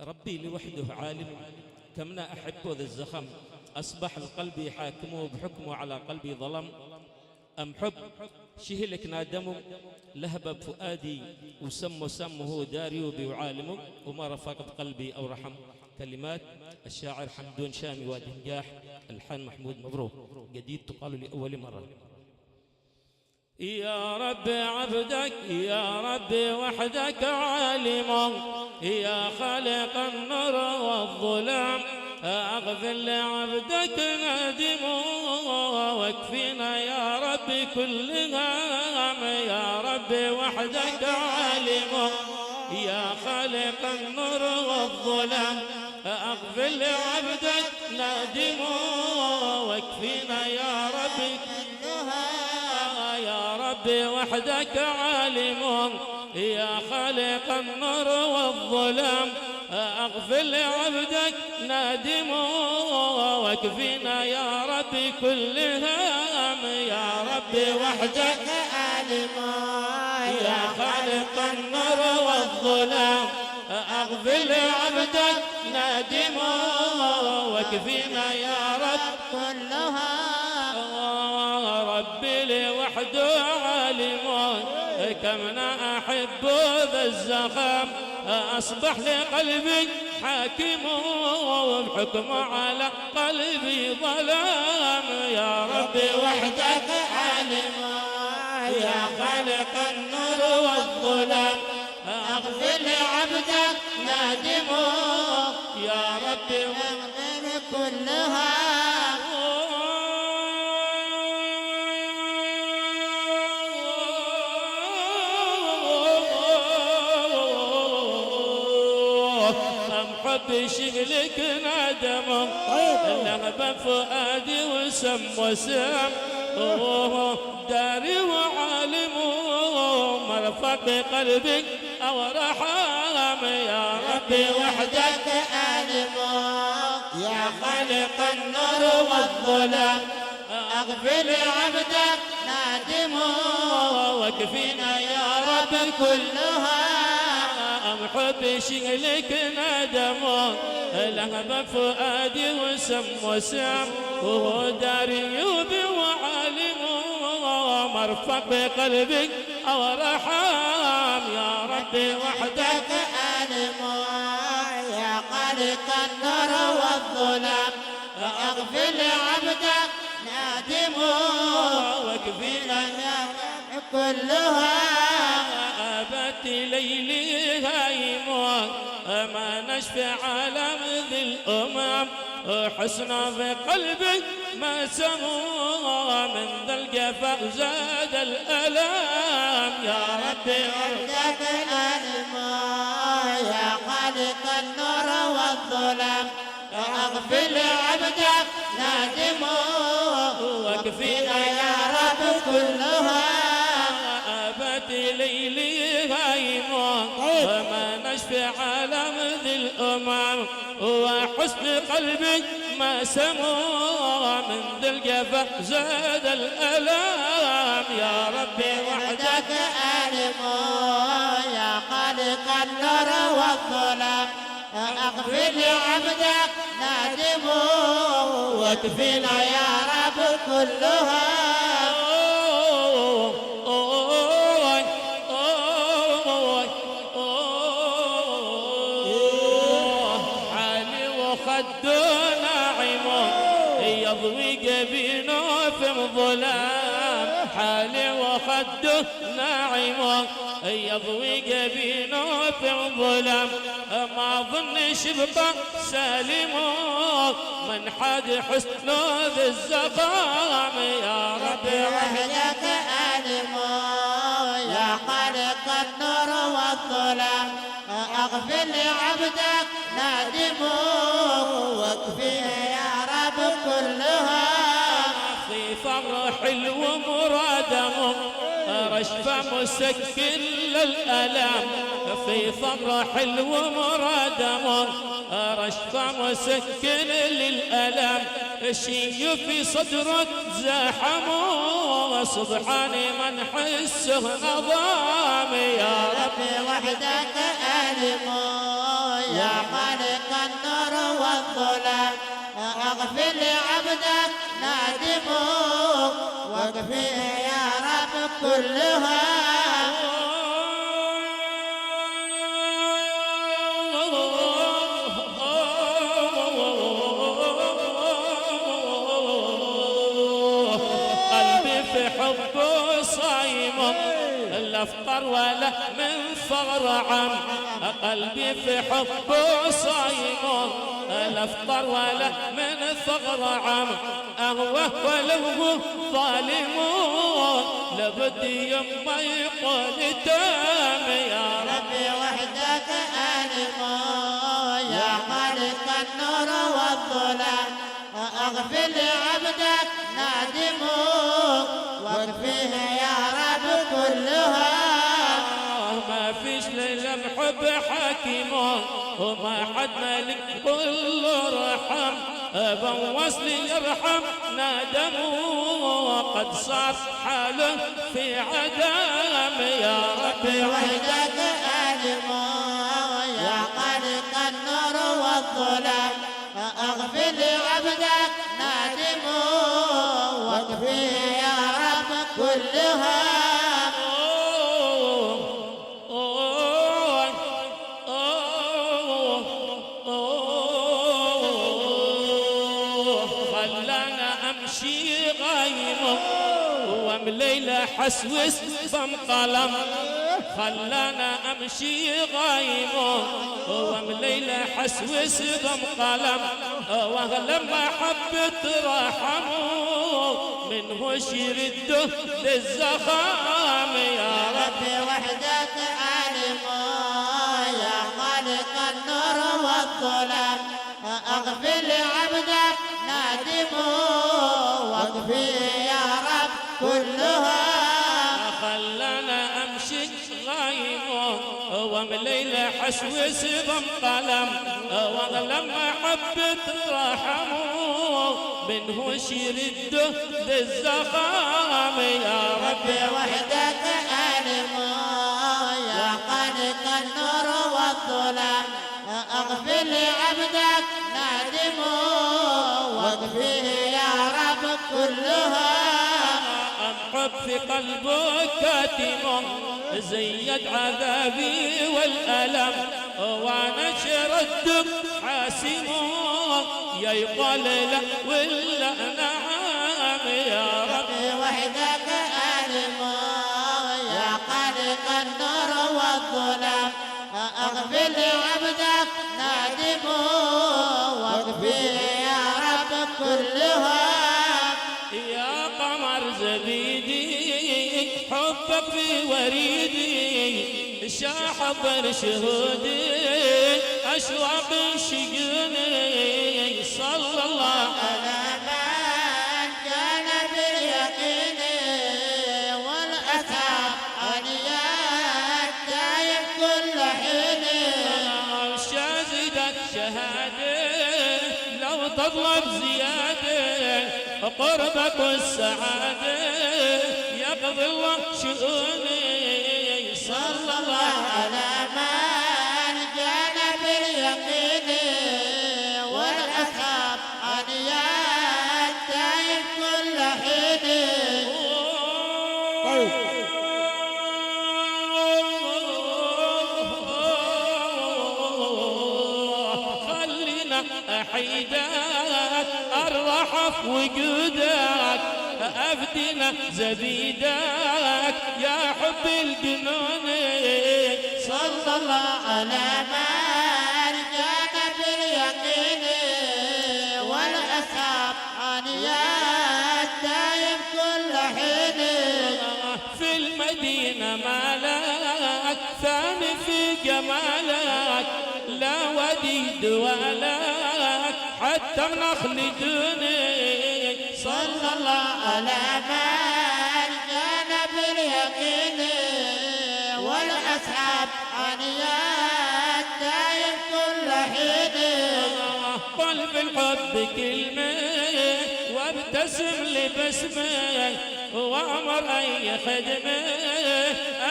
ربي لوحده عالم، كمنا أحب ذا الزخم، أصبح القلب يحاكمه بحكمه على قلبي ظلم. أم حب شهلك نادمه، لهب بفؤادي وسم سمه داري بيعالمه، وما رفقت قلبي أو رحم. كلمات الشاعر حمدون شامي وادي نجاح، الحان محمود مبروك، جديد تقال لأول مرة. يا رب عبدك يا رب وحدك عالم، يا خالق النور والظلام، أغفر لعبدك نادم، واكفينا يا رب كل هام. يا رب وحدك عالم، يا خالق النور والظلام، أغفر لعبدك نادم، واكفينا يا رب وحدك عالم، يا خالق النور والظلام، أغفر لعبدك نادم، واكفينا يا رب كل هام. يا رب وحدك عالم، يا خالق النور والظلام، أغفر لعبدك نادم، واكفينا يا رب كل هام. ربي لوحده عالم، كمنا أحب ذا الزخم، أصبح لقلبي حاكم، وبحكم على قلبي ظلام. يا ربي وحدك عالم، يا خالق النور والظلام، أغفر لعبدك نادم، يا ربي واغفر كلها. بشغلك نادم، لغب فؤادي وسم وسام، داري وعالم، مرفق بقلبك أو رحام. يا ربي وحدك عالم، يا خالق النور والظلام، أغفر لعبدك نادم، واكفينا يا رب كلها. حب شغلك نادم، لهب فؤادي وسم وسام، وهو داري وعالم، مرفق بقلبك أو رحام. يا ربي وحدك عالم، يا خالق النور والظلام، أغفر لعبدك نادم، واكفينا يا رب كلها. أبت ليلي هايمون، ما نشفي على ذي الأمم، حسنا في قلبي ما سمو، من ذا الجفا زاد الألام. يا ربي وحدك عالم، يا خالق النور والظلام، أغفر لعبدك نادم، واكفينا يا رب كلها. ليلي هايمون، وما نشفي على ذي الأمم، وحسن قلبي ما سمو، من ذي الجفا زاد الألام. يا ربي وحدك عالم، يا خالق النور والظلام، أغفر لعبدك نادم، واكفينا يا رب كلها. يضوي جبينه في الظلام، حالي وخده ناعم، يضوي جبينه في الظلام، ما ظنش بقى سالم، من حد حسنه ذي الزخام. يا ربي وحدك عالم، يا خالق النور والظلام، أغفر لعبدك نادم، واكفينا يا رب كلها. في فرح ومرادم، رشفة مسكن للألام، في فرح ومرادم، رشفة مسكن للألام، الشي في صدرك زاحم، سبحان من حسه نظام. يا ربي وحدك عالم، يا خالق والظلام اغفر لعبدك نادموك واكفيه يا رب كلها حبه صايم لا افطر ولا من فغر عم قلبي في حبه صايم لا افطر ولا من ثغر عم اهوه ولو ظالمون لبدي يما يقول تام يا ربي وحدك ألمو يا خالق النور والظلام اغفر لعبدك نادموك واكفيه يا رب كلها ما فيش ليلة محب حكيمون وما حد ملك كله رحم بوص لي يرحم نادموا قد صار حاله في عدم يا ربي وحدك ألمو يا خالق النور والظلام اغفر لعبدك نادموا واكفيه يا رب كلها خلانا امشي غايم ومليلة حسوس فانقلم خلانا امشي غايم ومليلة حسوس بمقلم ولما حبت رحموا منه شرده للزخام يا ربي وحدك علمو يا خالق النور والظلام اغفر لعبدك نادموا واكفيه يا رب كلها خلانا امشي غايم ومليلة حسوس بمقلم ولما حبت رحموا منه شرده للزخام يا ربي وحدك ألمو يا خالق النور والظلام اغفر لعبدك نادموا واكفيه يا رب كلها حب في قلبك كاتم زيد عذابي والألم وانا شردك حاسم يا يقال لا ولا نعم يا ربي وحدك ألمو يا خالق النور والظلام اغفر لعبدك نادموا واكفيه يا رب كلها يا قمر زبيدي حبك في وريدي شاحب شهودي اشواق شقني صلى الله على من كان باليقين والاثار انيات دايم كل حين شازدك شهاده لو تطلب زياده قربك والسعاده يقضي الله شؤوني صلى الله على من كان باليقين والاثار انيات دايم كل حين خلينا احيدك ارحف وجودك افدنا زبيدك يا حب الجنون صلى الله على من كان باليقين والاثار انيات دايم كل حين في المدينة مالك ثاني في جمالك لا وديد ولك حتى النخل دوني صلى الله على من كان باليقين والاصحاب انيات دايم كل حين قل بالحب كلمة وابتسم لبسمك وامر اي خدمة